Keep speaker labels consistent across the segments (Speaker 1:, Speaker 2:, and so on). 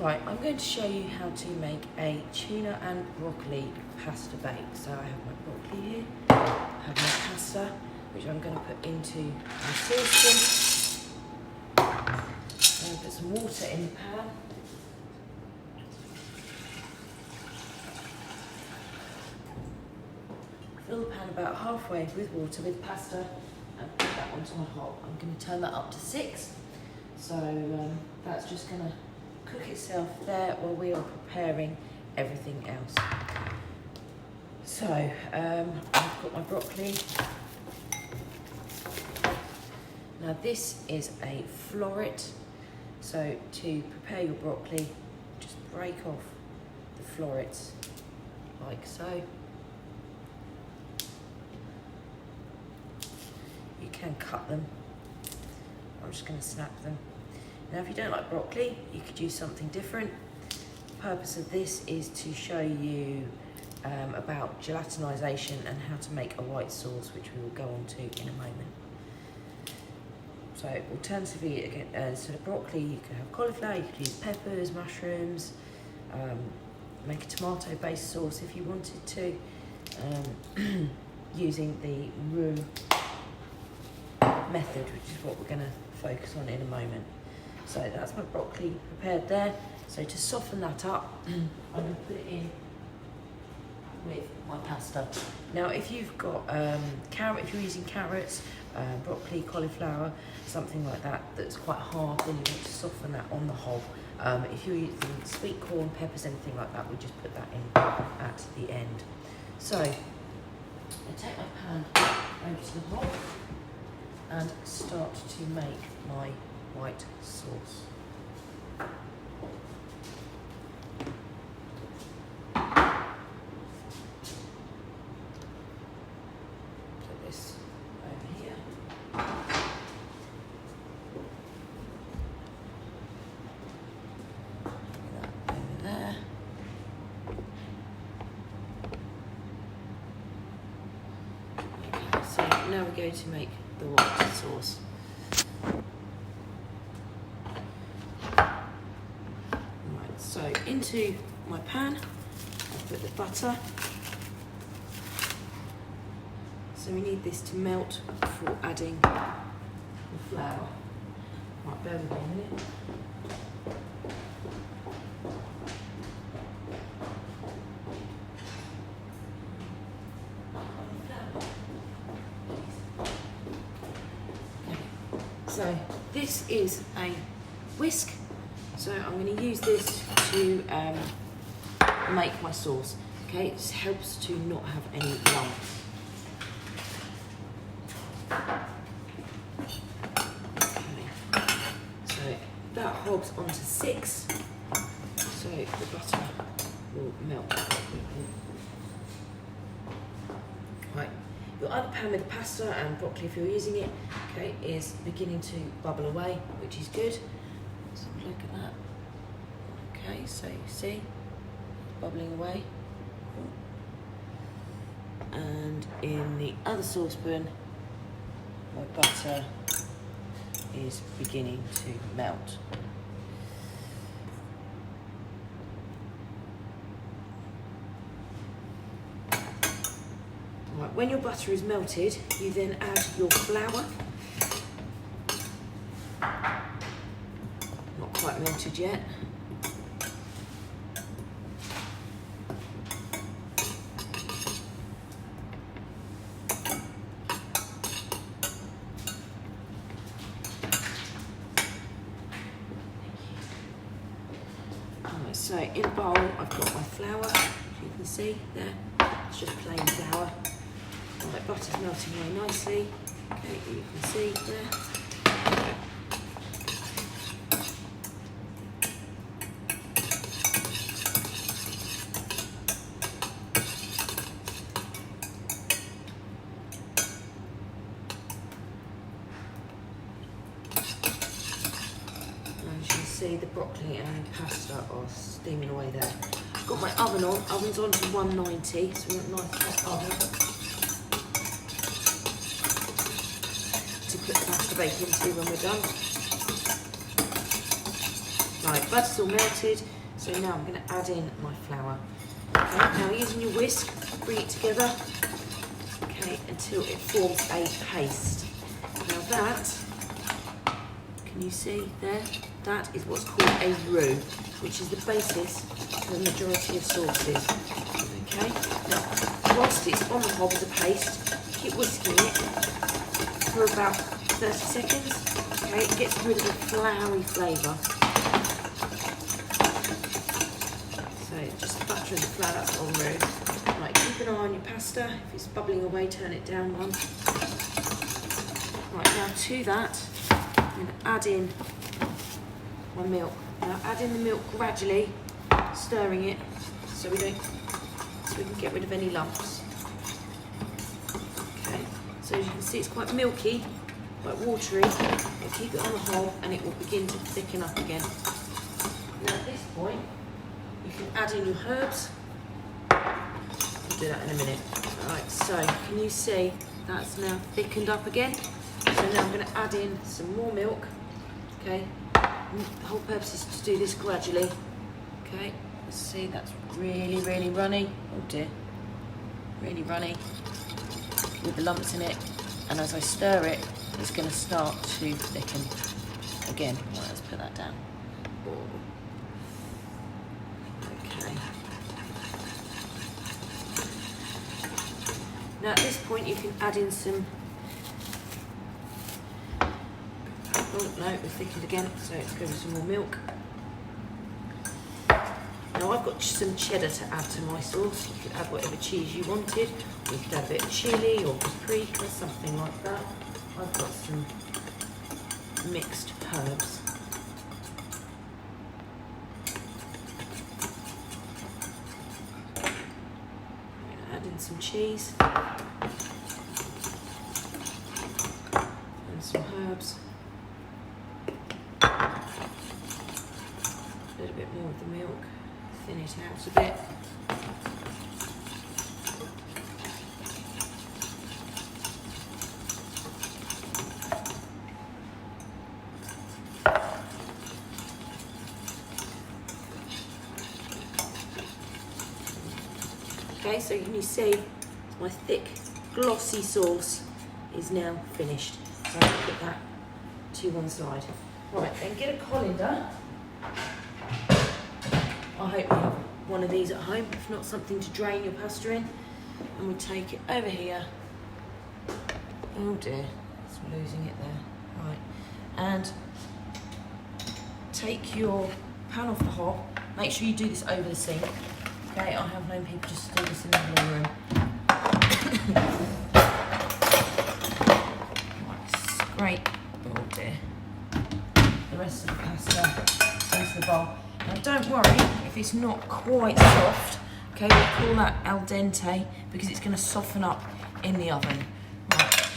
Speaker 1: Right, I'm going to show you how to make a tuna and broccoli pasta bake. So I have my broccoli here, I have my pasta, which I'm going to put into my saucepan. I'm going to put some water in the pan. Fill the pan about halfway with water with pasta and put that onto my hob. I'm going to turn that up to 6. So that's just going to cook itself there while we are preparing everything else. So I've got my broccoli. Now this is a floret. So to prepare your broccoli, just break off the florets like so. You can cut them. I'm just going to snap them. Now if you don't like broccoli, you could use something different. The purpose of this is to show you about gelatinisation and how to make a white sauce, which we will go on to in a moment. So alternatively, again, instead of broccoli, you could have cauliflower, you could use peppers, mushrooms, make a tomato-based sauce if you wanted to, using the roux method, which is what we're going to focus on in a moment. So that's my broccoli prepared there. So to soften that up, I'm going to put it in with my pasta. Now if you've got carrot, if you're using carrots, broccoli, cauliflower, something like that that's quite hard, then you want to soften that on the hob. If you're using sweet corn, peppers, anything like that, we just put that in at the end. So I take my pan over to the hob and start to make my white sauce. Put this over here. Put that over there. Okay, so now we're going to make the white sauce. Right, so into my pan, I put the butter. So we need this to melt before adding the flour. Right, bear with me a minute. So this is a whisk, so I'm going to use this to make my sauce. Okay, this helps to not have any lumps. Okay, so that hobs onto 6, so the butter will melt. Right. Your other pan with pasta and broccoli, if you're using it, okay, is beginning to bubble away, which is good. Let's have a look at that. Okay, so you see, bubbling away. And in the other saucepan, my butter is beginning to melt. Right, when your butter is melted, you then add your flour. Not quite melted yet. Right, so in a bowl, I've got my flour, as you can see there. It's just plain flour. Right, butter's melting away nicely. Okay, you can see there. And as you can see, the broccoli and pasta are steaming away there. I've got my oven on. Oven's on to 190, so we want a nice hot oven. to put the pasta bake into when we're done. Right, butter's all melted, so now I'm going to add in my flour. Okay, now using your whisk, bring it together, okay, until it forms a paste. Now that, can you see there? That is what's called a roux, which is the basis for the majority of sauces. Okay, now whilst it's on the hob as a paste, keep whisking it for about 30 seconds. Okay, it gets rid of the floury flavour. So just butter and flour, that's on roux. Right, keep an eye on your pasta. If it's bubbling away, turn it down one. Right, now to that, I'm going to add in my milk. Now add in the milk gradually, stirring it so we can get rid of any lumps. Okay, so as you can see, it's quite milky, quite watery. But keep it on the hob and it will begin to thicken up again. Now at this point, you can add in your herbs. We'll do that in a minute. Alright, so can you see that's now thickened up again? So now I'm going to add in some more milk. Okay, the whole purpose is to do this gradually. Okay, let's see, that's really, really runny. Oh dear, really runny with the lumps in it. And as I stir it, it's going to start to thicken again. Right, let's put that down. Okay. Now at this point you can add in some, oh no, we've thickened again, so let's go with some more milk. Now I've got some cheddar to add to my sauce. You could add whatever cheese you wanted, or you could add a bit of chilli or paprika, something like that. I've got some mixed herbs. Add in some cheese and some herbs. A little bit more of the milk, thin it out a bit. Okay, so you can see my thick, glossy sauce is now finished. So I'll put that to one side. Right, then get a colander. I hope you have one of these at home, if not something to drain your pasta in. And we take it over here. Oh dear, it's losing it there. Right, and take your pan off the hob. Make sure you do this over the sink. Okay, I have known people just do this in the living room. Right, scrape, oh dear, the rest of the pasta into the bowl. Now don't worry if it's not quite soft, okay, we call that al dente because it's going to soften up in the oven. Right,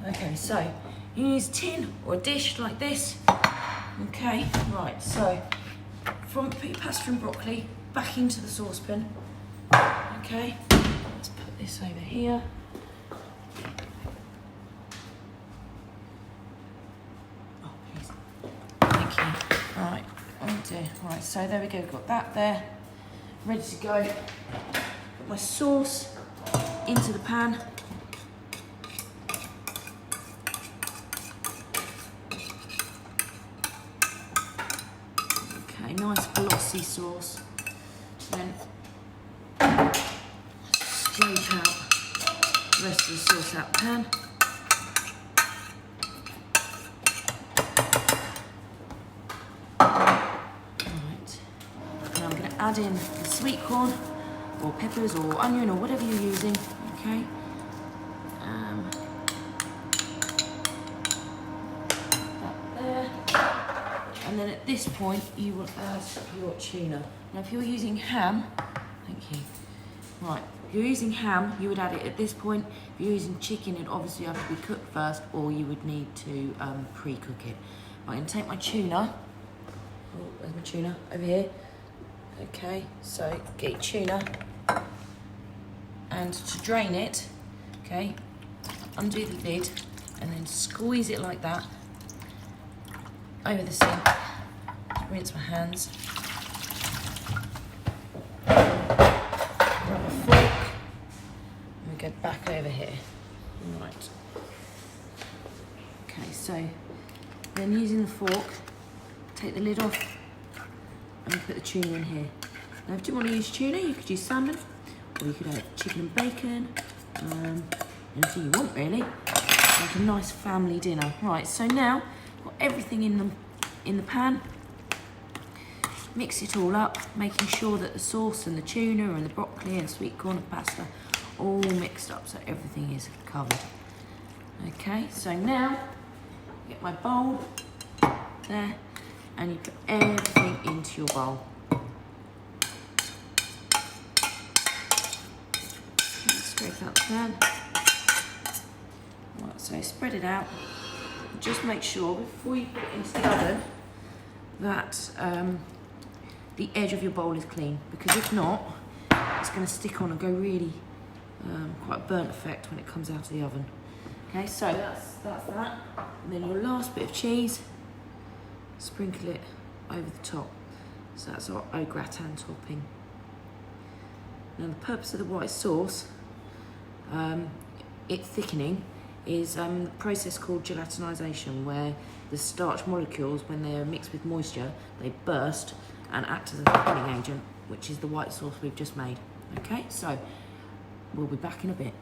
Speaker 1: okay, so you use a tin or a dish like this. Okay, right, so put your pasta and broccoli back into the saucepan. Okay, let's put this over here. Oh, please. Thank you. Right, oh dear. Right, so there we go, got that there. Ready to go. Put my sauce into the pan. Okay, nice glossy sauce. Then scrape out the rest of the sauce out the pan. Right, now I'm going to add in the sweet corn or peppers or onion or whatever you're using, okay? That there. And then at this point you will add your tuna. Now if you're using ham, thank you. Right, if you're using ham, you would add it at this point. If you're using chicken, it obviously have to be cooked first, or you would need to pre-cook it. Right, I'm going to take my tuna. Oh, where's my tuna? Over here. Okay, so get your tuna, and to drain it, okay, undo the lid and then squeeze it like that over the sink. Rinse my hands. Grab a fork and we go back over here. Right. Okay, so then using the fork, take the lid off and put the tuna in here. Now if you want to use tuna, you could use salmon, or you could have chicken and bacon, anything you want really. Like a nice family dinner. Right, so now got everything in the pan. Mix it all up, making sure that the sauce and the tuna and the broccoli and sweet corn and pasta all mixed up so everything is covered. Okay, so now get my bowl there and you put everything into your bowl. Scrape out the pan. Right, so spread it out. Just make sure before you put it into the oven that the edge of your bowl is clean, because if not, it's going to stick on and go really quite a burnt effect when it comes out of the oven. Okay, so that's that. And then your last bit of cheese, sprinkle it over the top. So that's our au gratin topping. Now the purpose of the white sauce, its thickening, is a process called gelatinisation, where the starch molecules, when they're mixed with moisture, they burst and act as a thickening agent, which is the white sauce we've just made. Okay, so we'll be back in a bit.